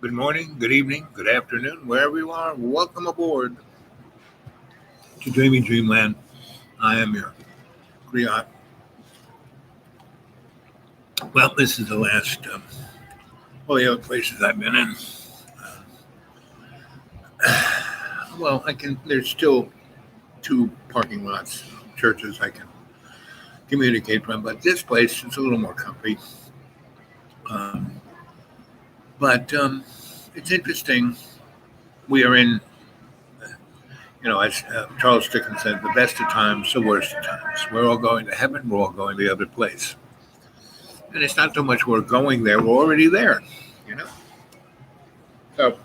Good morning, good evening, good afternoon, wherever you are. Welcome aboard to Dreamy Dreamland. I am your griot. Well, this is the last all the other places I've been in. Well, I can. There's still two parking lots, churches I can communicate from, but this place is a little more comfy. Um, but it's interesting. We are in, as Charles Dickens said, the best of times, the worst of times. We're all going to heaven. We're all going the other place. And it's not so much we're going there, we're already there, you know? So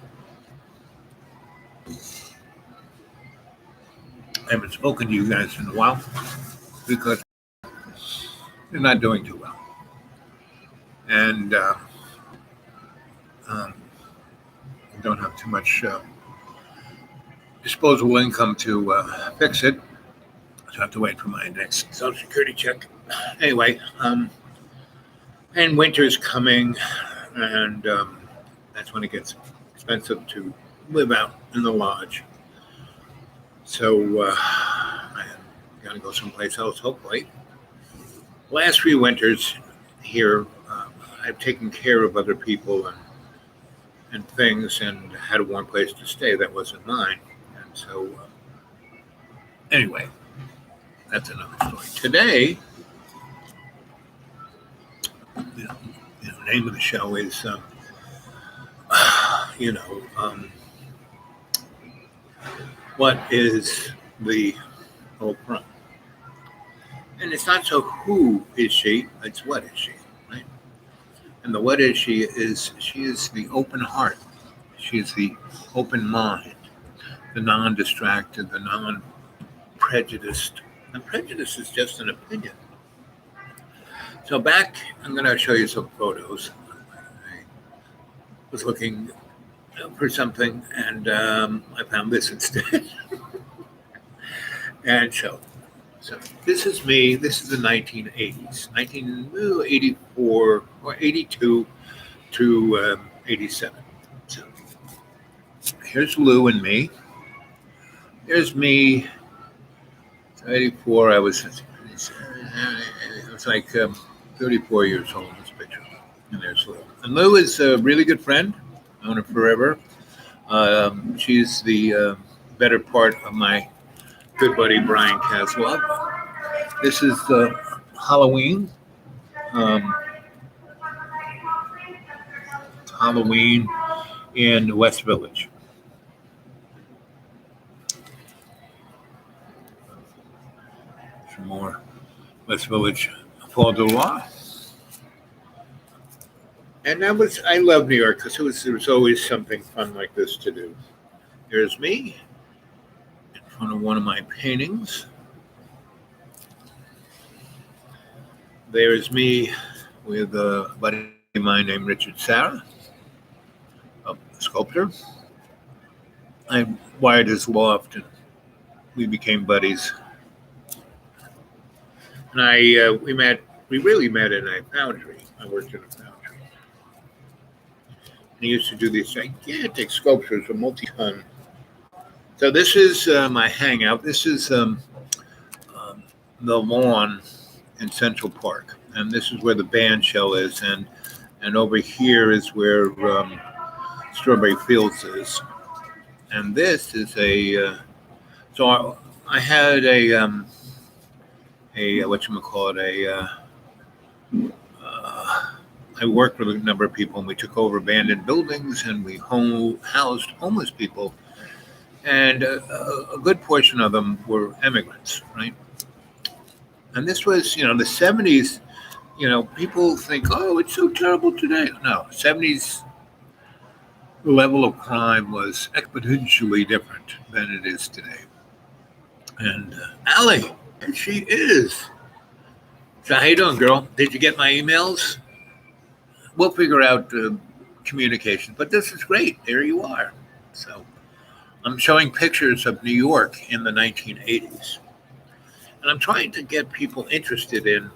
I haven't spoken to you guys in a while because you're not doing too well. And um, don't have too much disposable income to fix it. So I have to wait for my next Social Security check. Anyway, and winter's coming, and that's when it gets expensive to live out in the lodge. So I got to go someplace else, hopefully. Last few winters here, I've taken care of other people and things and had a warm place to stay that wasn't mine. And so, anyway, that's another story. Today, the name of the show is, what is the whole front? And it's not so who is she, it's what is she, right? And the what is she is the open heart. She is the open mind, the non-distracted, the non-prejudiced. And prejudice is just an opinion. So I'm going to show you some photos. I was looking for something, and I found this instead. And so this is me. This is the 1980s, 1984 or 82 to 87. So here's Lou and me. There's me. 84. I was like 34 years old in this picture. And there's Lou. And Lou is a really good friend. Known her forever. She's the better part of my good buddy Brian Caswell. This is Halloween. Halloween in West Village. Some more West Village Fall de Loire. And I love New York because there was always something fun like this to do. There's me in front of one of my paintings. There's me with a buddy of mine named Richard Serra, a sculptor. I wired his loft and we became buddies. And we really met in a foundry. I worked in a foundry. And he used to do these gigantic sculptures, a multi-ton. So this is my hangout. This is the lawn in Central Park. And this is where the band shell is. And over here is where Strawberry Fields is. And this is so I had I worked with a number of people, and we took over abandoned buildings, and we housed homeless people, and a good portion of them were immigrants, right? And this was, the 70s. People think, oh, it's so terrible today. No, 70s. The level of crime was exponentially different than it is today. And Allie, and she is. So how you doing, girl? Did you get my emails? We'll figure out communication. But this is great. There you are. So I'm showing pictures of New York in the 1980s. And I'm trying to get people interested in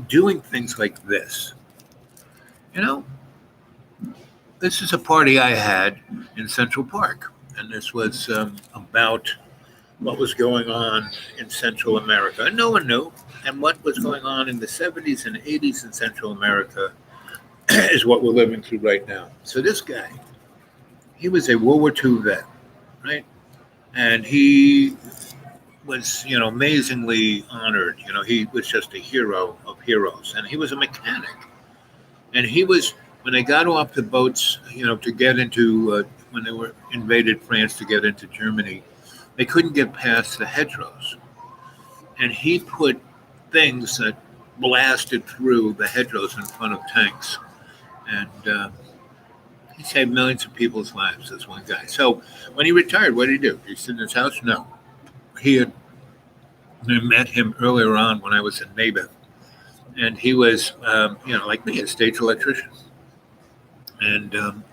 doing things like this. You know, this is a party I had in Central Park, and this was about what was going on in Central America. And no one knew. And what was going on in the 70s and 80s in Central America is what we're living through right now. So this guy, he was a World War II vet, right? And he was, amazingly honored. He was just a hero of heroes. And he was a mechanic. And he was, when they got off the boats, to get into, when they were invaded France to get into Germany, they couldn't get past the hedgerows. And he put things that blasted through the hedgerows in front of tanks. And he saved millions of people's lives, this one guy. So when he retired, what did he do? Did he sit in his house? No. I met him earlier on when I was in Naboth. And he was, like me, a stage electrician. And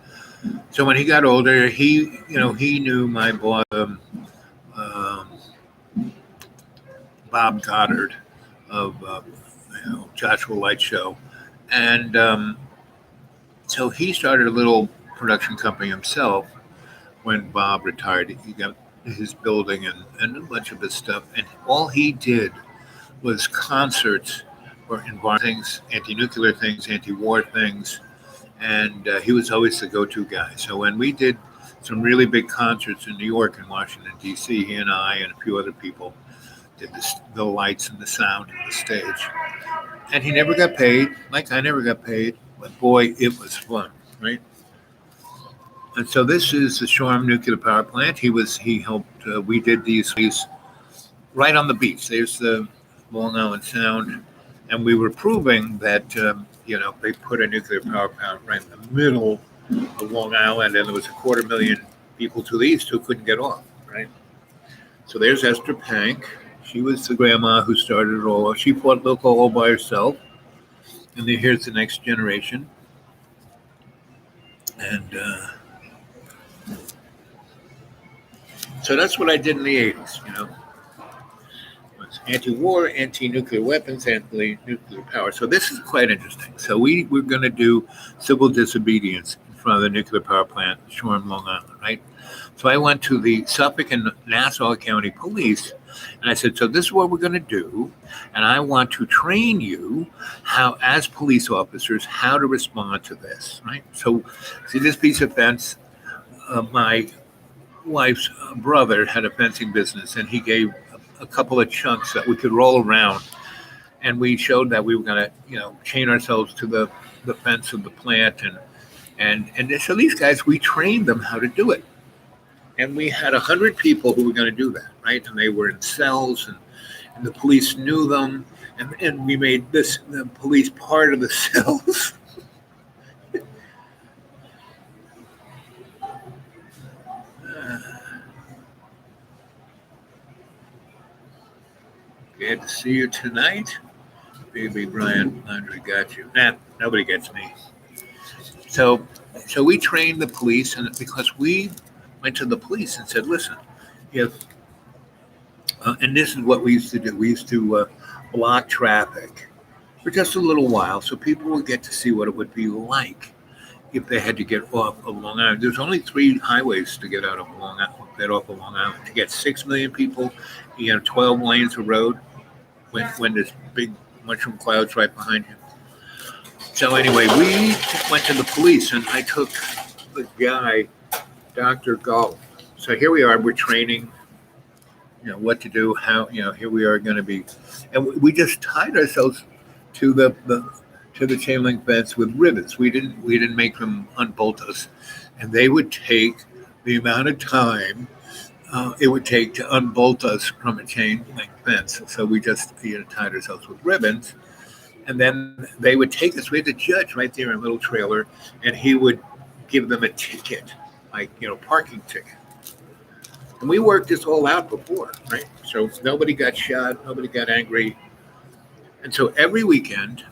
so when he got older, he knew my boss, Bob Goddard of Joshua Light Show, and so he started a little production company himself when Bob retired. He got his building and a bunch of his stuff, and all he did was concerts for environmental things, anti-nuclear things, anti-war things, and he was always the go-to guy. So when we did some really big concerts in New York and Washington, D.C., he and I and a few other people did the lights and the sound and the stage. And he never got paid, like I never got paid, but boy, it was fun, right? And so this is the Shoreham Nuclear Power Plant. He helped, we did these right on the beach. There's the Long Island Sound. And we were proving that, they put a nuclear power plant right in the middle of Long Island, and there was 250,000 people to the east who couldn't get off, right? So there's Esther Pank. She was the grandma who started it all. She fought local all by herself. And then here's the next generation. And so that's what I did in the 80s, was anti-war, anti-nuclear weapons, anti-nuclear power. So this is quite interesting. So we're going to do civil disobedience in front of the nuclear power plant, Shoreham, Long Island, right? So I went to the Suffolk and Nassau County Police, and I said, so this is what we're going to do, and I want to train you how, as police officers, how to respond to this, right? So see this piece of fence, my wife's brother had a fencing business, and he gave a couple of chunks that we could roll around, and we showed that we were going to, chain ourselves to the fence of the plant, and so these guys, we trained them how to do it. And we had 100 people who were going to do that, right? And they were in cells, and the police knew them, and we made the police part of the cells. Glad to see you tonight. Baby Brian Andre got you. Nah, nobody gets me. So we trained the police, and because we went to the police and said, listen, if, and this is what we used to do. We used to block traffic for just a little while so people would get to see what it would be like if they had to get off of Long Island. There's only 3 highways to get out of Long Island, get off of Long Island. To get 6 million people, 12 lanes of road when there's big mushroom clouds right behind you. So anyway, we went to the police, and I took the guy, Dr. Galt. So here we are, we're training, what to do, how, here we are going to be. And we just tied ourselves to the chain link fence with ribbons. We didn't make them unbolt us. And they would take the amount of time it would take to unbolt us from a chain link fence. So we just tied ourselves with ribbons. And then they would take us, we had the judge right there in a little trailer, and he would give them a ticket, like, parking ticket. And we worked this all out before, right? So nobody got shot, nobody got angry. And so every weekend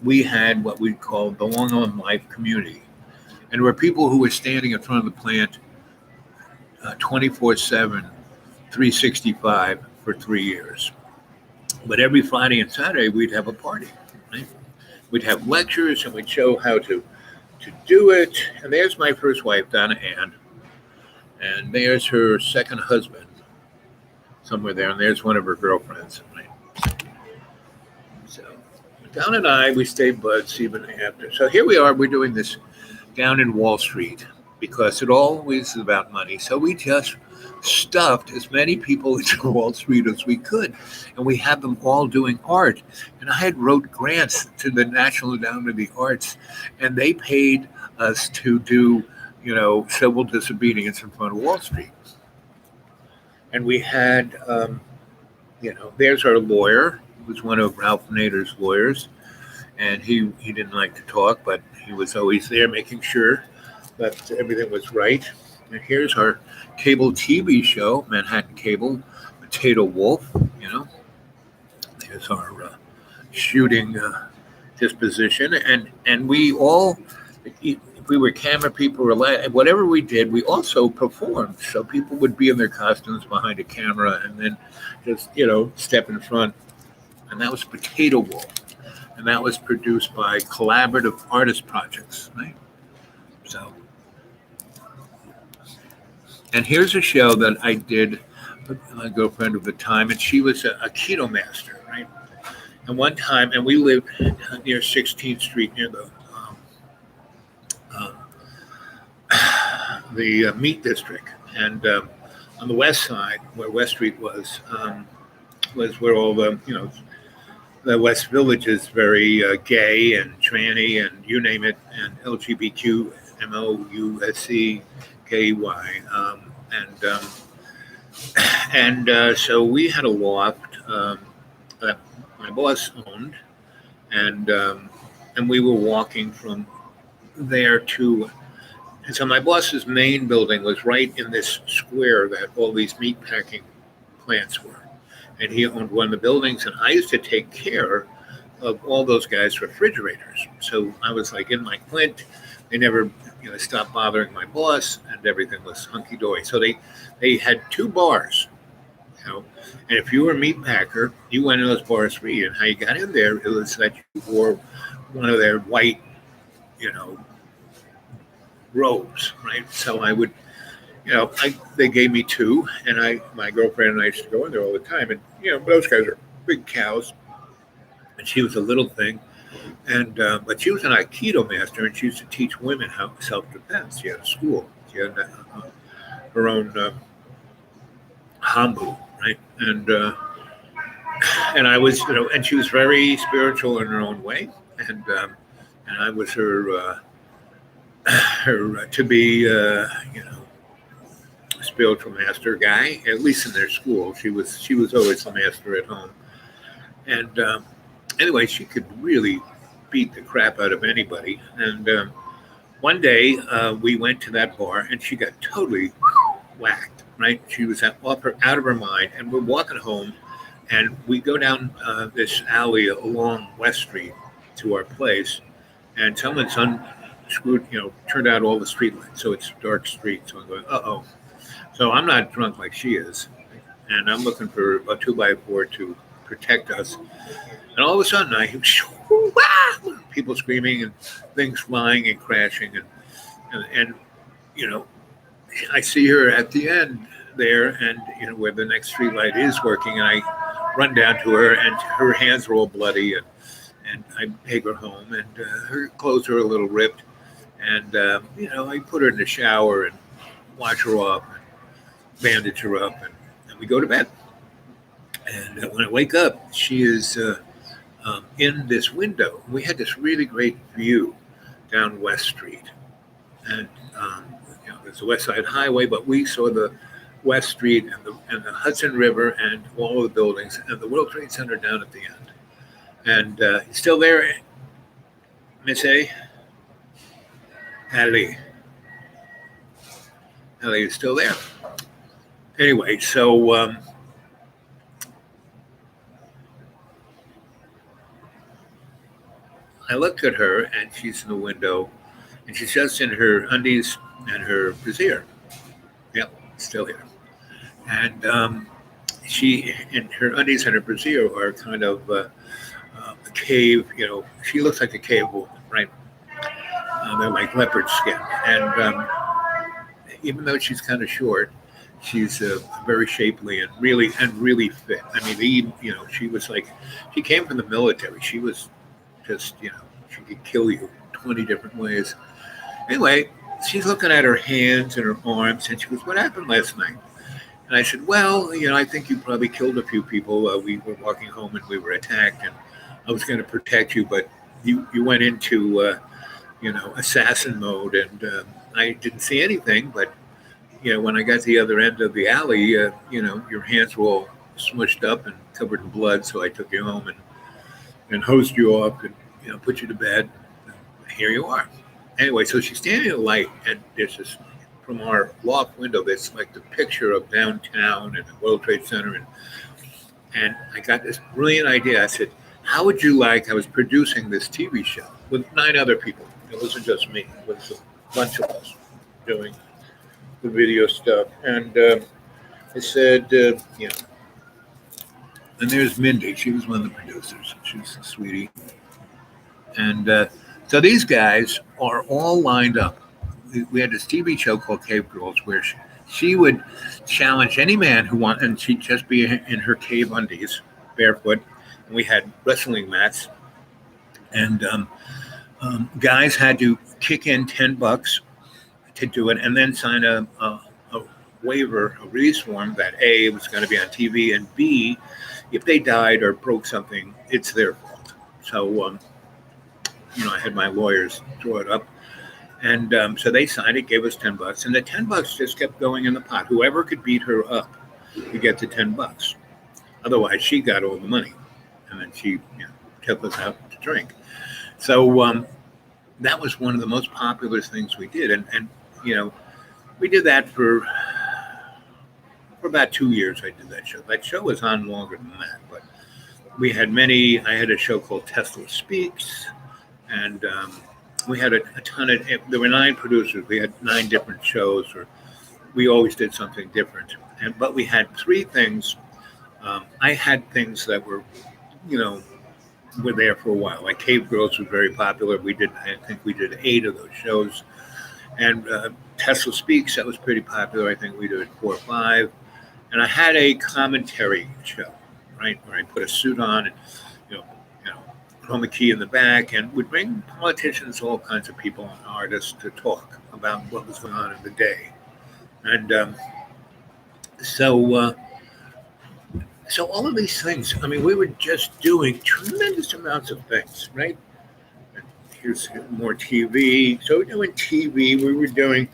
we had what we called the Long Island Life Community. And there were people who were standing in front of the plant 24/7, 365 for 3 years. But every Friday and Saturday, we'd have a party. Right? We'd have lectures, and we'd show how to do it. And there's my first wife, Donna Ann, and there's her second husband somewhere there, and there's one of her girlfriends. Right? So Donna and I, we stayed buds even after. So here we are. We're doing this down in Wall Street because it always is about money. So we just stuffed as many people into Wall Street as we could, and we had them all doing art. And I had wrote grants to the National Endowment of the Arts, and they paid us to do, civil disobedience in front of Wall Street. And we had, there's our lawyer, who was one of Ralph Nader's lawyers, and he didn't like to talk, but he was always there making sure that everything was right. And here's our cable TV show, Manhattan Cable, Potato Wolf. There's our shooting disposition, and we all, if we were camera people or whatever we did, we also performed. So people would be in their costumes behind a camera, and then just step in front. And that was Potato Wolf, and that was produced by Collaborative Artist Projects, right? So. And here's a show that I did with my girlfriend of the time, and she was a keto master, right? And one time, and we lived near 16th Street, near the Meat District, and on the west side, where West Street was where all the West Village is very gay and tranny and you name it, and LGBTQ, MOUSC. KY, so we had a loft that my boss owned, and we were walking from there to, and so my boss's main building was right in this square that all these meat packing plants were, and he owned one of the buildings, and I used to take care of all those guys' refrigerators. So I was like in my Clint. They never, stopped bothering my boss, and everything was hunky dory. So they had two bars, and if you were a meat packer, you went in those bars free. And how you got in there, it was that you wore one of their white, robes, right? So I would, they gave me two, and my girlfriend and I used to go in there all the time. And those guys are big cows, and she was a little thing. And but she was an Aikido master, and she used to teach women how self-defense. She had a school. She had her own hambu, right? And I was, and she was very spiritual in her own way, and I was her to be, spiritual master guy, at least in their school. She was always the master at home, and anyway, she could really beat the crap out of anybody. And one day we went to that bar, and she got totally whacked, right? She was out of her mind, and we're walking home, and we go down this alley along West Street to our place, and someone's unscrewed, turned out all the street lights, so it's a dark street. So I'm going, uh-oh. So I'm not drunk like she is, and I'm looking for a 2x4 to protect us. And all of a sudden, I hear people screaming and things flying and crashing, and I see her at the end there, and where the next street light is working, and I run down to her, and her hands are all bloody, and I take her home, and her clothes are a little ripped, and I put her in the shower and wash her off, and bandage her up, and we go to bed. And when I wake up, she is in this window. We had this really great view down West Street, and there's the West Side Highway, but we saw the West Street and the Hudson River and all of the buildings and the World Trade Center down at the end. And still there, Miss A? Ali is still there. Anyway, so I looked at her, and she's in the window, and she's just in her undies and her brassiere. Yep, still here. And she and her undies and her brassiere are kind of a cave. She looks like a cave woman, right? They're like leopard skin, and even though she's kind of short, she's very shapely and really fit. I mean, she was like, she came from the military. She was just, she could kill you 20 different ways. Anyway, she's looking at her hands and her arms, and she goes, "What happened last night?" And I said, "Well, I think you probably killed a few people. We were walking home and we were attacked, and I was going to protect you, but you went into assassin mode, and I didn't see anything. But when I got to the other end of the alley, your hands were all smushed up and covered in blood. So I took you home and hosed you off and put you to bed. And here you are." Anyway, so she's standing in the light, and there's this from our loft window. That's like the picture of downtown and the World Trade Center, and I got this brilliant idea. I said, "How would you like?" I was producing this TV show with 9 other people. It wasn't just me. It was a bunch of us doing the video stuff. And I said, and there's Mindy. She was one of the producers. She's a sweetie. And so these guys are all lined up. We had this TV show called Cave Girls where she would challenge any man who wanted, and she'd just be in her cave undies, barefoot. And we had wrestling mats. And guys had to kick in $10 to do it, and then sign a waiver, a release form that A, it was going to be on TV, and B, if they died or broke something, it's their fault. So, I had my lawyers draw it up, and so they signed it, gave us $10, and the $10 just kept going in the pot. Whoever could beat her up could get the $10. Otherwise, she got all the money, and then she took us out to drink. So that was one of the most popular things we did, and we did that for about 2 years. I did that show. That show was on longer than that, but we had many. I had a show called Tesla Speaks, and we had a ton of. There were 9 producers. We had 9 different shows, or we always did something different. But we had 3 things. I had things that were there for a while. Like Cave Girls was very popular. I think we did 8 of those shows. And Tesla Speaks, that was pretty popular. I think we did 4 or 5. And I had a commentary show, right, where I put a suit on and, chroma key in the back, and would bring politicians, all kinds of people and artists to talk about what was going on in the day. And so all of these things, I mean, we were just doing tremendous amounts of things, right? And here's more TV. So we're doing TV. We were doing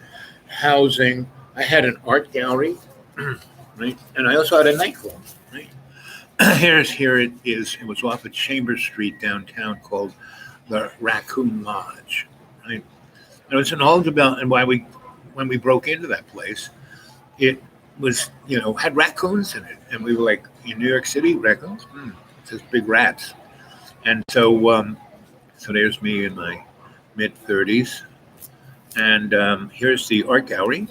housing. I had an art gallery, right? And I also had a nightclub, right? Here it is. It was off of Chambers Street downtown, called the Raccoon Lodge, right? And it was an old about, and when we broke into that place, it was, had raccoons in it. And we were like, in New York City, raccoons? It's just big rats. And so there's me in my mid-30s. And here's the art gallery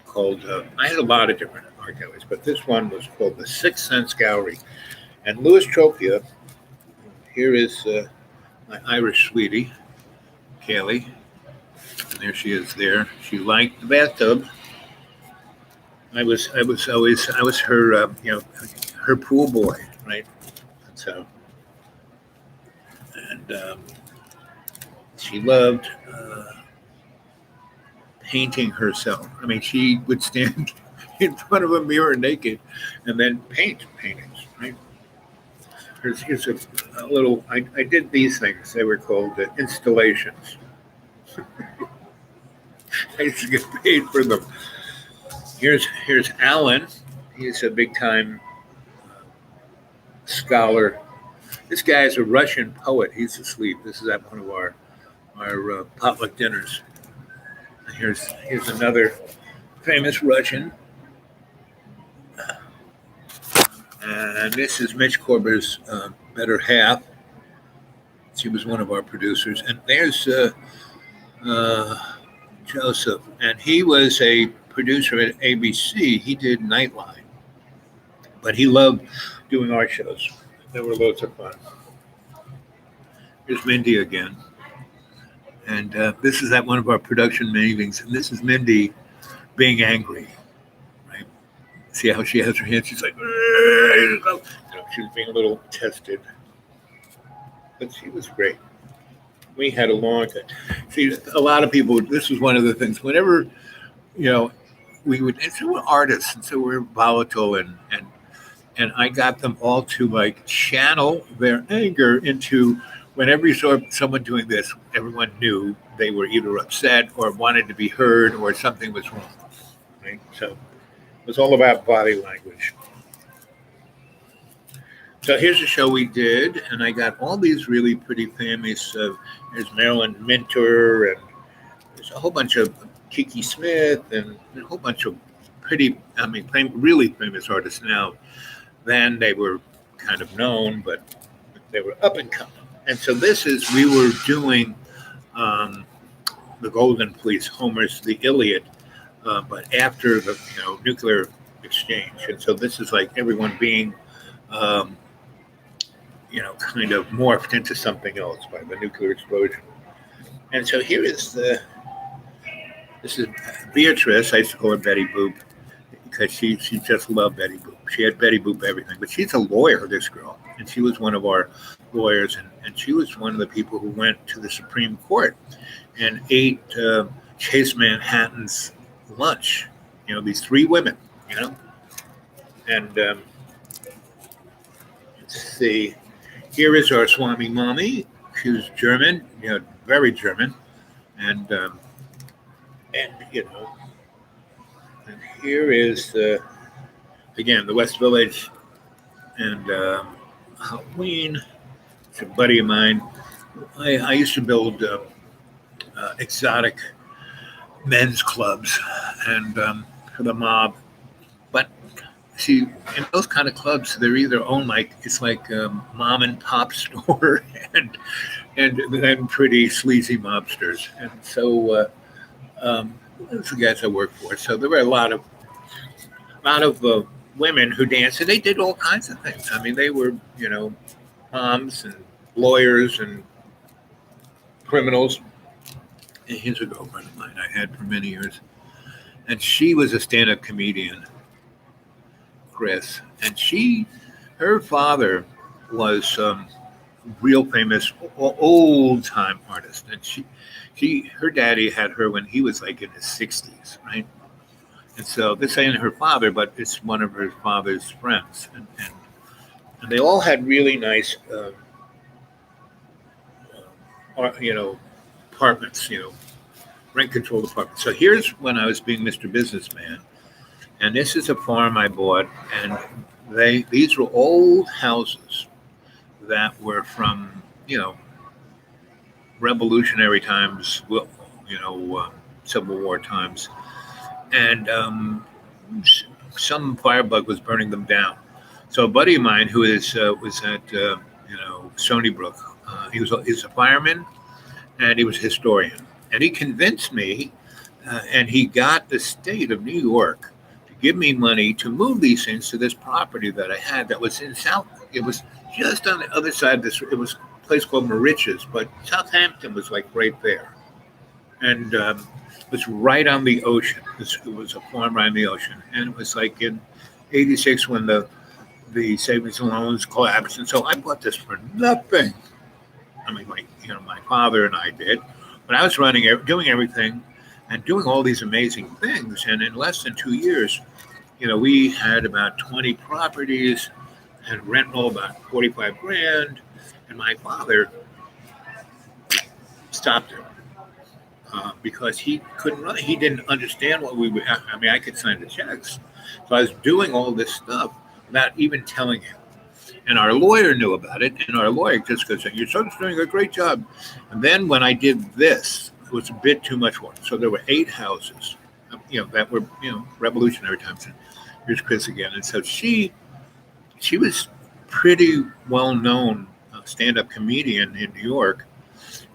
called, I had a lot of different art galleries, but this one was called the Sixth Sense Gallery. And Louis Tropia, here is my Irish sweetie, Kaylee. And there she is there. She liked the bathtub. I was her, her pool boy, right? And she loved painting herself. I mean, she would stand in front of a mirror naked and then paint paintings, right? Here's a little. I did these things. They were called installations. I used to get paid for them. Here's Alan. He's a big time scholar. This guy is a Russian poet. He's asleep. This is at one of our potluck dinners. And here's another famous Russian. And this is Mitch Korber's better half. She was one of our producers. And there's Joseph. And he was a producer at ABC. He did Nightline. But he loved doing art shows. They were loads of fun. Here's Mindy again. And this is at one of our production meetings. And this is Mindy being angry, right? See how she has her hands? She's like, you know, she was being a little tested. But she was great. We had a long time. See, a lot of people, this was one of the things, whenever, you know, we would, and so we're artists, and so we're volatile, and I got them all to like channel their anger into whenever you saw someone doing this, everyone knew they were either upset or wanted to be heard or something was wrong, right? So it was all about body language. So here's a show we did, and I got all these really pretty famous. There's Marilyn Minter, and there's a whole bunch of Kiki Smith, and a whole bunch of pretty, really famous artists now. Then they were kind of known, but they were up and coming. And so we were doing the Golden Fleece, Homer's The Iliad, but after the nuclear exchange. And so this is like everyone being kind of morphed into something else by the nuclear explosion. And so this is Beatrice. I used to call her Betty Boop because she just loved Betty Boop. She had Betty Boop everything. But she's a lawyer, this girl. And she was one of our lawyers. And she was one of the people who went to the Supreme Court and ate Chase Manhattan's lunch. These three women, And let's see. Here is our Swami Mommy. She was German, very German, and and here is again the West Village, and Halloween. It's a buddy of mine. I used to build exotic men's clubs and for the mob, but see, in those kind of clubs, they're either owned it's like a mom and pop store and then pretty sleazy mobsters. And so those are the guys I work for. So there were a lot of women who danced, and they did all kinds of things. I mean, they were moms and lawyers and criminals. And here's a girlfriend of mine I had for many years, and she was a stand-up comedian. Chris, and her father was real famous old time artist, and her daddy had her when he was like in his 60s, right? And so this ain't her father, but it's one of her father's friends, and they all had really nice, apartments, rent controlled apartments. So here's when I was being Mr. Businessman. And this is a farm I bought, and these were old houses that were from, revolutionary times, Civil War times, and some firebug was burning them down. So a buddy of mine who was at Stony Brook, he's a fireman, and he was a historian, and he convinced me, and he got the state of New York give me money to move these things to this property that I had that was in South. It was just on the other side of this. It was a place called Moriches, but Southampton was like right there. And it was right on the ocean. It was a farm right on the ocean. And it was like in 86 when the savings and loans collapsed. And so I bought this for nothing. I mean, my father and I did. But I was doing everything, and doing all these amazing things. And in less than 2 years, we had about 20 properties and rent roll about 45 grand. And my father stopped it because he couldn't run. He didn't understand what we were. I mean, I could sign the checks. So I was doing all this stuff without even telling him. And our lawyer knew about it. And our lawyer just goes, "Your son's doing a great job." And then when I did this, it was a bit too much work. So there were 8 houses, that were, revolutionary times. And here's Chris again. And so she was pretty well-known stand-up comedian in New York.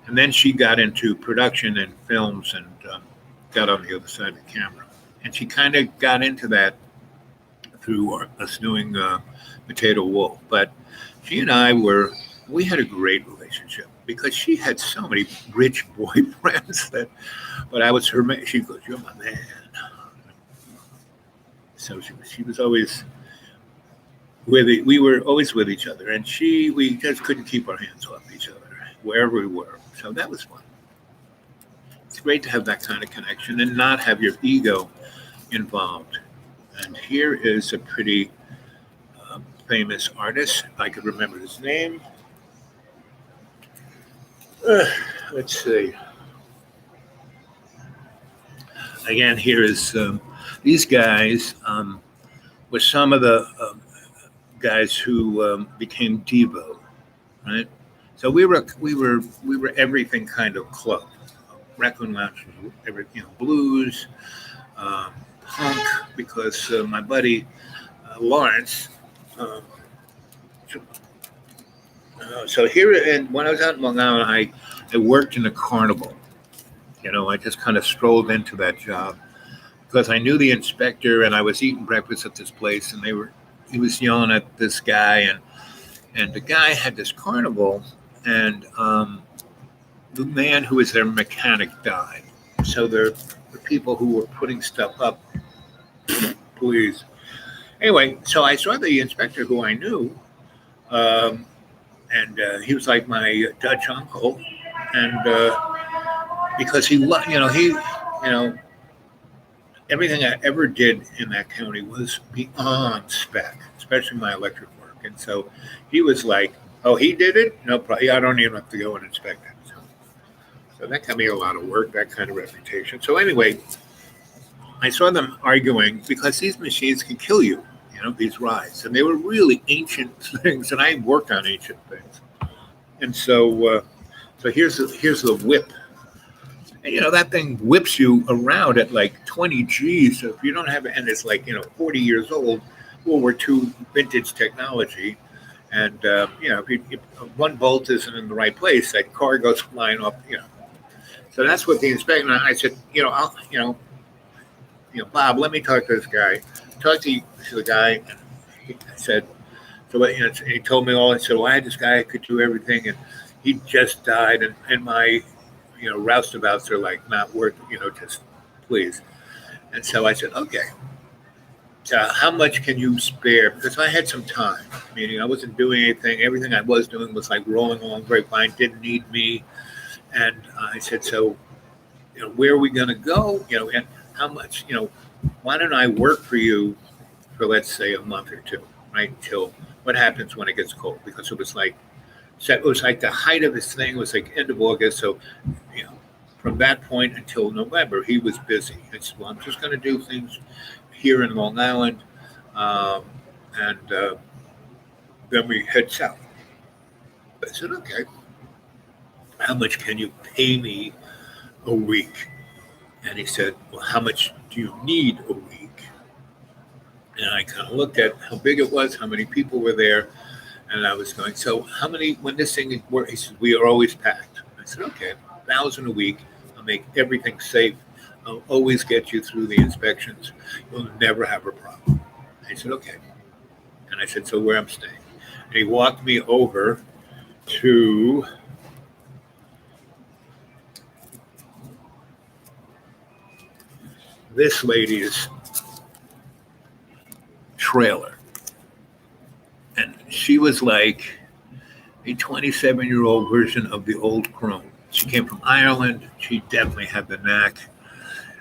And then she got into production and films and got on the other side of the camera. And she kind of got into that through us doing Potato Wolf. But she and we had a great relationship because she had so many rich boyfriends that, but I was her man. She goes, "You're my man." So she was always we were always with each other, and we just couldn't keep our hands off each other wherever we were. So that was fun. It's great to have that kind of connection and not have your ego involved. And here is a pretty famous artist, if I could remember his name. Uh, let's see. Again, here is these guys were some of the guys who became Devo, right? So we were everything kind of club. Raccoon Lounge, blues, punk, because my buddy Lawrence. Um, so here, and when I was out in Long Island, I worked in a carnival. I just kind of strolled into that job because I knew the inspector, and I was eating breakfast at this place, and he was yelling at this guy, and the guy had this carnival, and the man who was their mechanic died. So the people who were putting stuff up, please. Anyway, so I saw the inspector who I knew, and he was like my Dutch uncle, and because everything I ever did in that county was beyond spec, especially my electric work, and so he was like, "Oh, he did it? No problem. I don't even have to go and inspect it." So that got me a lot of work, that kind of reputation. So anyway, I saw them arguing because these machines can kill you, these rides. And they were really ancient things, and I worked on ancient things. And so here's the whip. And, that thing whips you around at like 20 G's. So if you don't have it, and it's like, 40 years old, World War II vintage technology. And, if one bolt isn't in the right place, that car goes flying off, So that's what the inspector. I said, Bob, let me talk to this guy. Talked to the guy, and I said, so and he told me all. I said, well, I had this guy who could do everything, and he just died, and my, roustabouts are like not worth, just please. And so I said, okay. So how much can you spare? Because I had some time, meaning I wasn't doing anything. Everything I was doing was like rolling along very fine, didn't need me. And I said, so, where are we going to go? And how much, why don't I work for you for, let's say, a month or two, right? Until what happens when it gets cold? Because it was like the height of his thing was like end of August. So, from that point until November, he was busy. I said, well, I'm just going to do things here in Long Island. And then we head south. I said, okay. How much can you pay me a week? And he said, well, how much do you need a week? And I kind of looked at how big it was, how many people were there. And I was going, so how many, when this thing works, he said, we are always packed. I said, okay, 1,000 a week. I'll make everything safe. I'll always get you through the inspections. You'll never have a problem. I said, okay. And I said, so where I'm staying? And he walked me over to this lady's trailer. And she was like a 27-year-old version of the old crone. She came from Ireland. She definitely had the knack.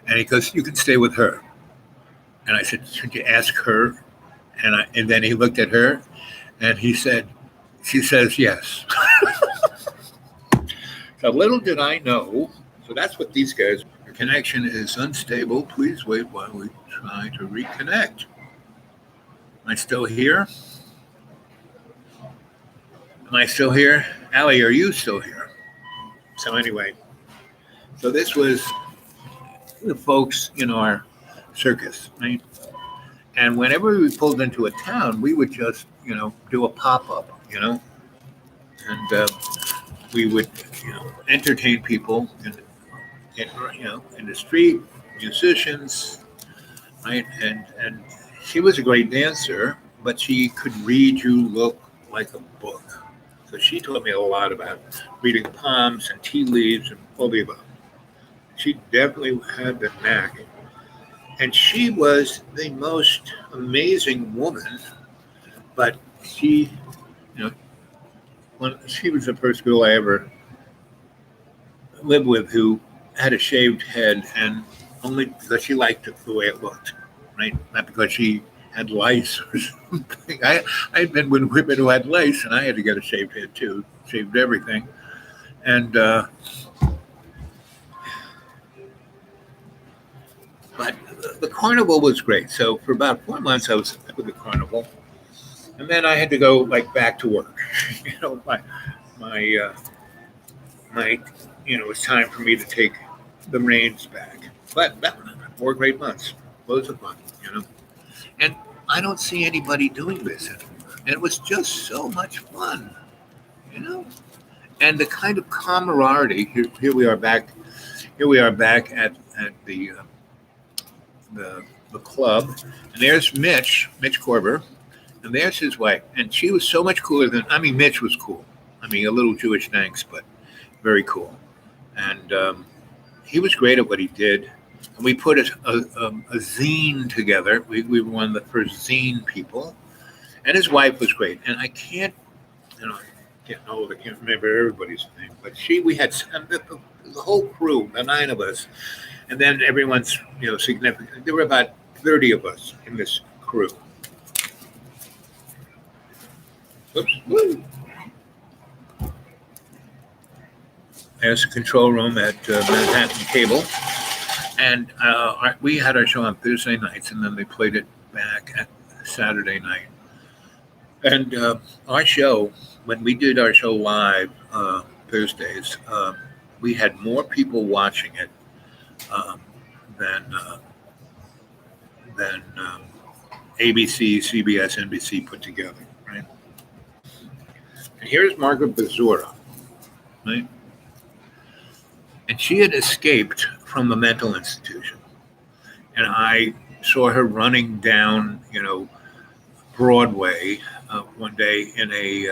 And he goes, you can stay with her. And I said, should you ask her? And then he looked at her and he said, she says yes. So little did I know. So that's what these guys, your connection is unstable. Please wait while we try to reconnect. Am I still here? Am I still here? Allie, are you still here? So anyway, so this was the folks in our circus, right? And whenever we pulled into a town, we would just, do a pop-up, and we would, entertain people in the street, musicians, right? And she was a great dancer, but she could read you look like a book. So she taught me a lot about reading palms and tea leaves and all the above. She definitely had the knack. And she was the most amazing woman, but she, you know, when she was the first girl I ever lived with who had a shaved head, and only because she liked it the way it looked, right? Not because she had lice or something. I'd been with women who had lice, and I had to get a shaved head too, shaved everything. And but the carnival was great. So for about 4 months, I was with the carnival, and then I had to go like back to work. you know, my my my it was time for me to take the reins back. But that was 4 great months, loads of fun, And I don't see anybody doing this anymore. And it was just so much fun, you know. And the kind of camaraderie. Here we are back. Here we are back at the the club, and there's Mitch Corber, and there's his wife, and she was so much cooler than. I mean, Mitch was cool. I mean, a little Jewish thanks, but very cool. And he was great at what he did. And we put a zine together. We were one of the first zine people, and his wife was great. And I can't, getting old. I can't remember everybody's name, but we had the whole crew, the 9 of us, and then everyone's significant. There were about 30 of us in this crew. Oops. Woo. There's a control room at Manhattan Cable, and we had our show on Thursday nights, and then they played it back at Saturday night. And our show, when we did our show live Thursdays, we had more people watching it than ABC, CBS, NBC put together, right? And here's Margaret Bazura, right? And she had escaped from a mental institution. And I saw her running down, Broadway one day in a,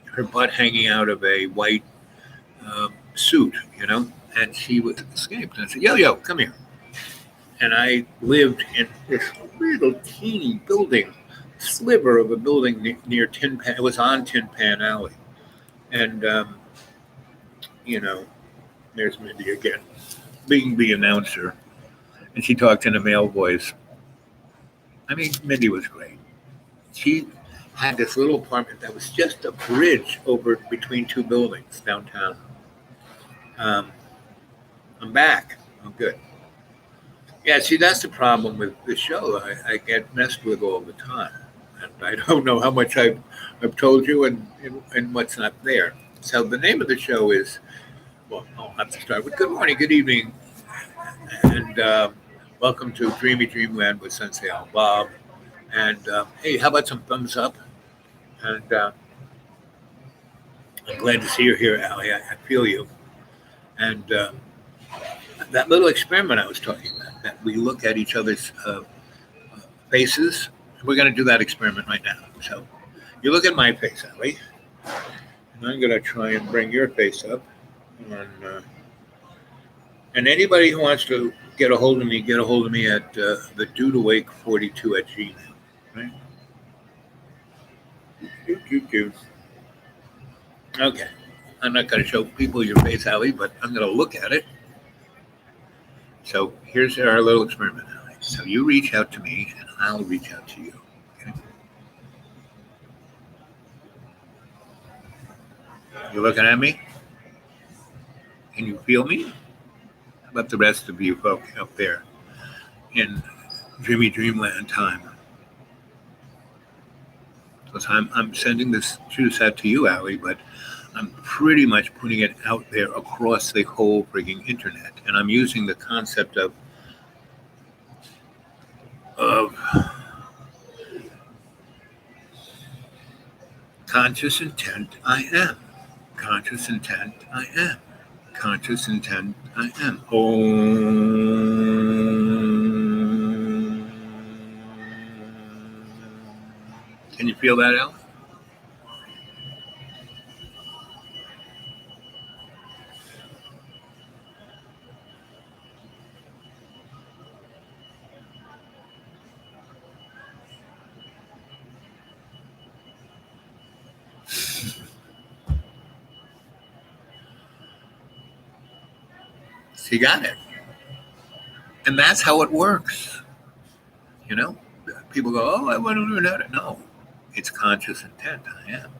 her butt hanging out of a white suit, and she was escaped. And I said, yo, come here. And I lived in this little teeny building, sliver of a building near Tin Pan. It was on Tin Pan Alley. And, there's Mindy again, being the announcer. And she talked in a male voice. I mean, Mindy was great. She had this little apartment that was just a bridge over between two buildings downtown. I'm back. I'm good. Yeah, see, that's the problem with the show. I get messed with all the time. And I don't know how much I've told you and what's not there. So the name of the show is, well, I'll have to start with good morning, good evening, and welcome to Dreamy Dreamland with Sensei Al Bob. And hey, how about some thumbs up? And I'm glad to see you here, Allie. I feel you. And that little experiment I was talking about, that we look at each other's faces, we're going to do that experiment right now. So you look at my face, Allie, and I'm going to try and bring your face up. And anybody who wants to get a hold of me at the dudeawake42 at Gmail. Right? Okay. I'm not going to show people your face, Allie, but I'm going to look at it. So here's our little experiment, Allie. So you reach out to me, and I'll reach out to you. Okay? You looking at me? Can you feel me? How about the rest of you folks up there in Dreamy Dreamland time? Because I'm sending this juice out to you, Allie, but I'm pretty much putting it out there across the whole frigging internet. And I'm using the concept of conscious intent I am. Conscious intent I am. Conscious intent I am. Om. feel that, Al? So you got it. And that's how it works. You know, people go, oh, I want to learn how to. No, it's conscious intent. I am.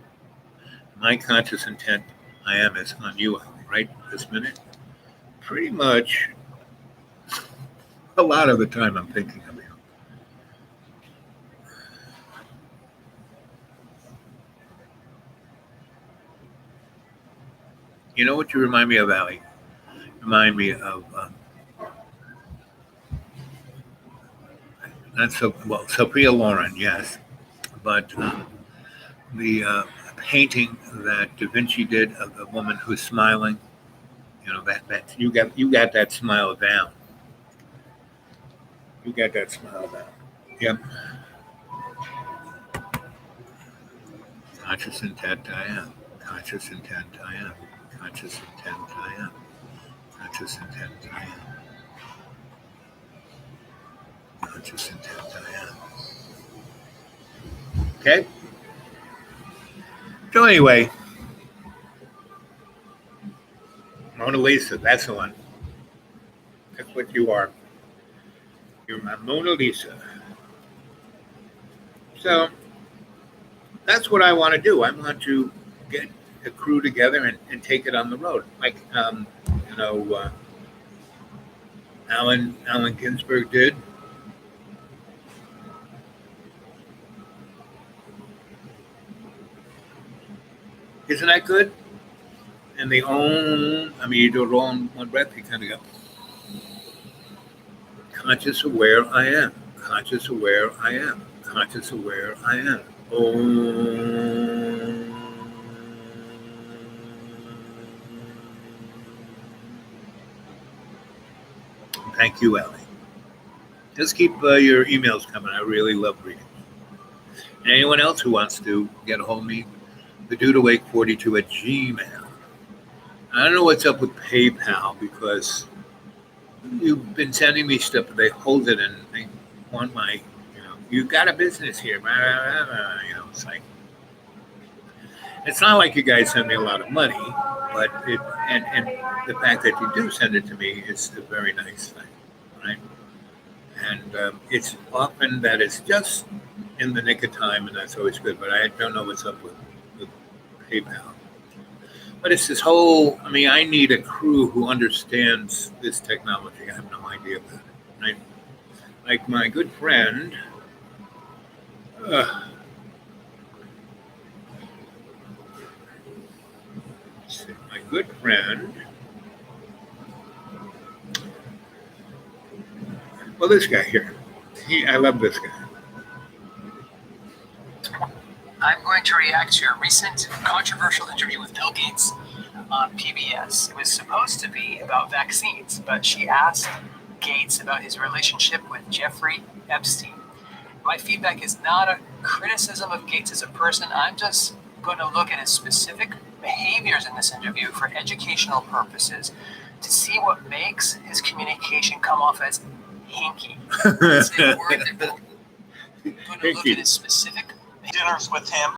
My conscious intent, I am, is on you right this minute. Pretty much a lot of the time I'm thinking of you. You know what you remind me of, Allie? Remind me of, not so, well, Sophia Loren, yes, but the painting that Da Vinci did of the woman who's smiling, you know, that you got that smile down. You got that smile down. Yep. Conscious intent I am. Conscious intent I am. Conscious intent I am. Conscious intent I am. Conscious intent I am. Okay? So anyway, Mona Lisa, that's the one. That's what you are. You're my Mona Lisa. So that's what I want to do. I want to get a crew together and take it on the road. Like, you know, Allen Ginsberg did. Isn't that good? And they own, I mean, you do it all in one breath, you kind of go, conscious aware I am, conscious aware I am, conscious aware I am. Om. Thank you, Ellie. Just keep your emails coming. I really love reading. And anyone else who wants to get a hold of me, the dudeawake42@gmail. I don't know what's up with PayPal because you've been sending me stuff, but they hold it and they want my, you know, you got a business here, blah, blah, blah, you know, it's like, it's not like you guys send me a lot of money, but it, and the fact that you do send it to me is a very nice thing, right? And it's often that it's just in the nick of time, and that's always good, but I don't know what's up with PayPal. But it's this whole, I mean, I need a crew who understands this technology. I have no idea about it, right? Like my good friend, my good friend, well, this guy here, I love this guy. I'm going to react to a recent controversial interview with Bill Gates on PBS. It was supposed to be about vaccines, but she asked Gates about his relationship with Jeffrey Epstein. My feedback is not a criticism of Gates as a person. I'm just going to look at his specific behaviors in this interview for educational purposes to see what makes his communication come off as hinky. It's a word that I'm going to look at his specific dinners with him.